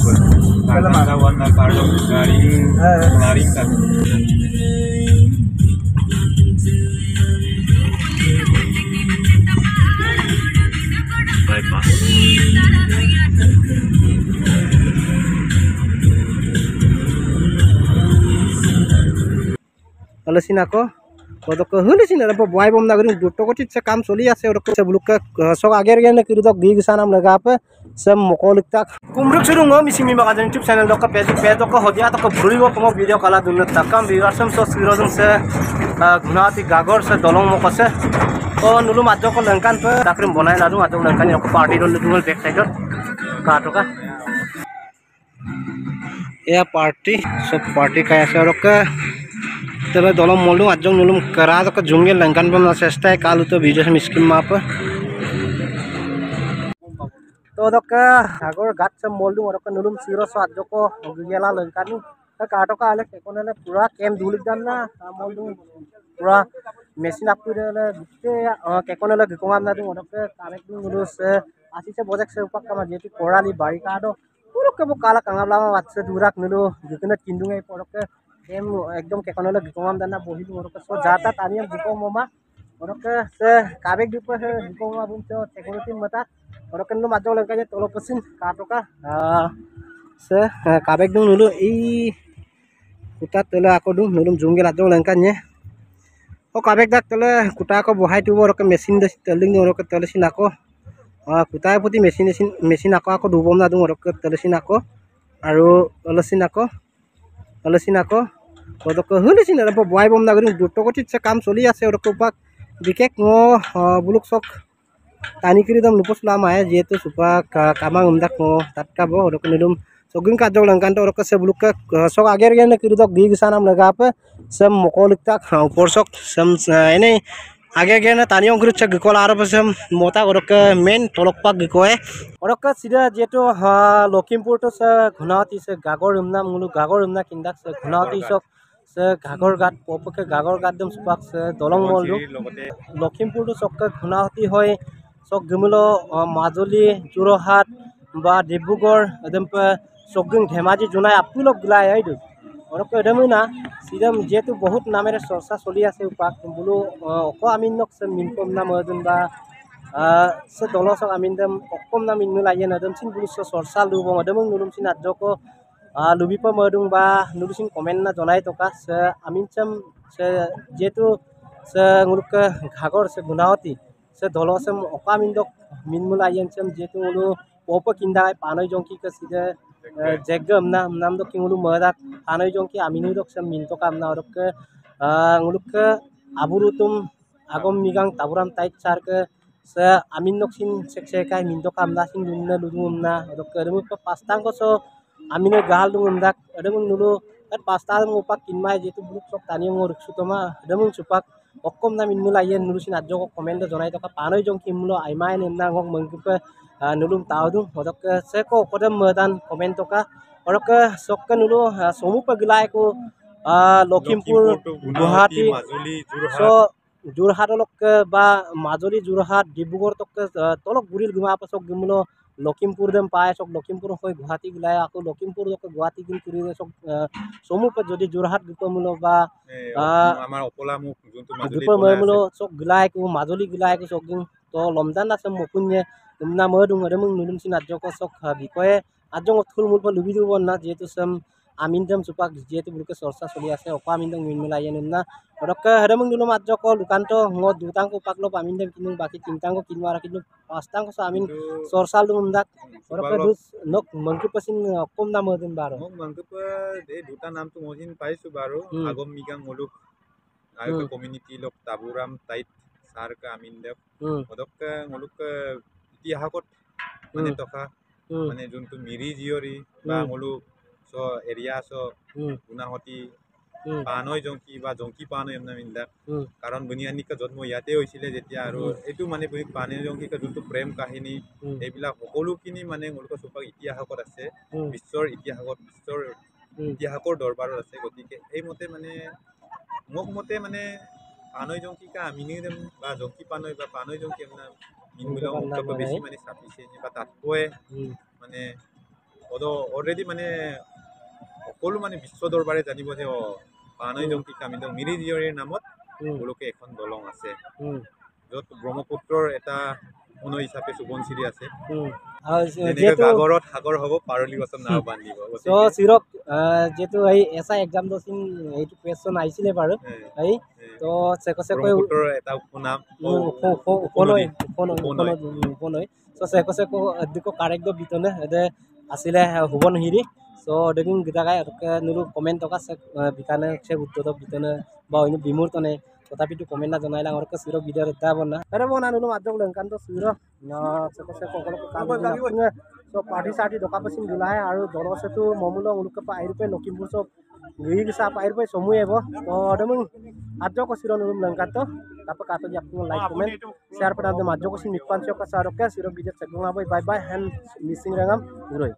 Ada warna kardo laring kan. Bypass. Kalau sini aku kodok hulu sini ada buai bom nagari dutto ko se काम चली আছে और से बुलुक sok ager gen kiri dok gi sanam laga apa sem mokolik tak kumruk surung ngo misimi maka YouTube channel dok page dok hodia tok buri go pomo video kala dunno takam viewers so sirojum se gunati gagor se dolong moko se o nulu majjo ko lengkan pe takrim bonai nadu majjo lengkan ko party dol dungol back side ka toka ya party सब party kaya se और तब दोनों मोलू आजों नुलुम करा तो जुंगे Lankan बम चेष्टा है कालू तो video से मिस्किम माप तो दोका आगोर गात से मोलू और का नुलुम सीरो सो आजों को गियला लंकन काटो का आले कोने पूरा केम धुलिक दान ना मोलू पूरा मेसिन आपको ले गुटे केकोने ले गिकोंगाम ना दु और के कानेक्ट नुलु से आसी से बोजेक से उपक का जेती कोराली बारी काडो पूरा के बो काला कांगाबला वाटसे दुराक नुलु जितने किंदुंगे पड़के em ekdom kekonola gikomam dana bohilu oroke so jata taniam gikomoma oroke se kabek dipo se gikomama bum so security mata oroke nu majjo lengkanya tolo pesin katoka se kabek dung nulu I kuta tele ako dung nulum jungge lajo lengkanya o kabek dak tele kuta ko bohai tu oroke mesin de teling oroke tele sin ako kuta putih mesin ako dubom na dung oroke tele sin ako aru olesin ako kodok hulu sini ada buai bom nagari dutto ko se काम चली আছে और कोपाक बिकेक ngo buluk sok tani kiri dam lupus lama ya jetu supak kamang umdak ngo tatka bo और nilum sogin ka jog langkan to और se buluk sok ager gen kiri dok gi sanam laga apa sem mokolik tak upor sok sem ini आगे गेना तानियों गुरु चक गिकोल आरो बसम मोता और main तोलक पाक गिकोए और सीधा जेतो लखीमपुर तो से घुनावती से गागोर उमना मुलु गागोर उमना किंदाक से घुनावती sok से घागर गाट पोपके घागर गाट दम सुपाक से दलंग मलु लखीमपुर तो sok घुनावती होय sok गमुलो মাজুলী যোৰহাট বা ডিব্ৰুগড় এদম সগিং ধেমাজি জুনাই আপুলক গলাই আইদু और एडमेना सीधम जेतु बहुत नामेरे चर्चा चली আছে उपाक बुलु अको आमिनक से मिनकम नाम अदन बा से दलसक आमिनदम अकम नाम मिननु लायन अदम सिन बुलु चर्चा लुबो अदम नुलुम सिन आजको लुबिप मदुं बा नुलुसिन कमेन्ट ना जनाय तका से आमिनचम से जेतु से मुलुक घागर से गुनावती से दलसम अको आमिनदक मिनमु लायन चम जेतु मुलु पोप किंदाय पानय जंकी के सीधे जेगम नाम दो किंगलु मदाक आनय जंकी आमिनु दक सम मिनतो कामना और के मुलुक आबुरुतुम आगम मिगां ताबुराम ताइट सार के से आमिन नक्सिन सेक्से काय मिनतो कामना सिन दुनना लुदुमना और के रमु पास्तां को सो आमिनो गाल दुमदाक अदम नुलु पास्ता दम उपाक किनमाय जेतु बुक सक तानियो रखसुतमा अदम सुपाक अकम ना मिनमु लायन नुलुसिन आजको कमेन्ट जनाय तका पानय जंकी मुलो आइमाय नेमना ngok मंगुपे नुलुम तावदु होदक से को कदम मदान कमेन्ट का और के सकके नुलु समु पगलाय को लखीमपुर गुवाहाटी सो যোৰহাট লক বা মাজুলী যোৰহাট ডিব্ৰুগড় তক তলক গুৰিল গুমা পাছক গমলো লখিমপুৰ দেম পায় সক লখিমপুৰ হৈ গুৱাহাটী গলাই আকৌ লখিমপুৰ লক গুৱাহাটী গিন কৰি সক সমু প যদি যোৰহাট গুপমলো বা আমাৰ অপলা মুখ যোনটো মাজুলী সক গলাই কো মাজুলী গলাই কো সক তো লমজান আছে মকুnye तुमना मदुं अदम नुलुम सिन आजको सक बिकय आजं थुल मुल लुबि दुब ना जेतु सम आमिनदम सुपाक जेतु बुलके चर्चा चली আছে अका आमिनदम मिनमलाय नना अरक हरम नुलुम आजको लुकान्त ngo दुतांग को पाकलो आमिनदम किनु बाकी तीनतांग को किनवारा किनु पास्तांग को आमिन चर्चा दुमदाक अरक दुस नक मंकु पसिन कम नाम मदुं बारो मंकु प ए दुता नाम तो मोजिन पाइसु बारो आगम मिगां मुलुक आयो कम्युनिटी लोक ताबुराम ताइट सार का आमिनदम अदक मुलुक इतिहासत माने तका माने जोंतु मिरि जियरि बा मुलु सो एरिया सो गुनाहति पानय जंकी बा जंकी पानय एमना मिनदा कारण बुनियानिक जन्म याते होइसिले जेतिया आरो एतु माने बुनि पानय जंकी का जोंतु प्रेम काहिनी एबिला সকলোখিনি মানে मुलुक सुपाक इतिहासत আছে বিশ্বর इतिहासर दरबारत আছে গতিকে এই মতে মানে মোক মতে মানে पानय जंकी का आमिनिदम बा जंकी पानय बा पानय जंकी एमना मिनमुला मुक्तक बेसी माने साफिसियेन्ट बा तात्पय माने অলৰেডি মানে সকলো মানে বিশ্ব দৰবাৰে জানিব যে পানৈদং কি কামিদং মিৰি জীয়ৰীৰ নামত গোলকে এখন দলং আছে য'ত ব্ৰহ্মপুত্ৰৰ এটা পুনঃ হিচাপে সোৱণশিৰি আছে যেনেকৈ গাগৰত সাগৰ হ'ব পাৰলি গছত নাও বান্ধিব চিৰক যেহেতু এই এছআই এক্সাম দচিন এইটো কুৱেশ্যন আহিছিলে বাৰু এই তো চেকচে কৈ ব্ৰহ্মপুত্ৰৰ এটা উপনাম উপনৈ সো চেকচে কো দিকো কাৰেক্ট বিতনে এদে আসিলে হুবনহিৰি সো দেখিন গিটাগাই নুরু কমেন্ট টকা সে বিকানে সে উত্তর বিতনে বা ইনু বিমূর্তনে তথাপিতো কমেন্ট না জনাইলা আর কে সিরো ভিডিও রেতা বনা আরে বনা নুরু মাদ্রক লঙ্কান তো সিরো চেকচে সকলক কাম সো পার্টি সার্টি দকা পছিন দিলাহে আর দলসেতু মমুল উলুক পাইরুপে লকিমপুর সব গই গিসা পাইরুপে সমুই এবো তো দেমুন আদ্রক সিরো নুরু লঙ্কান তো তারপর কাতো দি আপনি লাইক কমেন্ট শেয়ার পড়া দে মাদ্রক সিন মিপান চক সারকে সিরো ভিডিও চেকগুঙা বাই বাই হ্যান্ড মিসিং রাঙাম উরই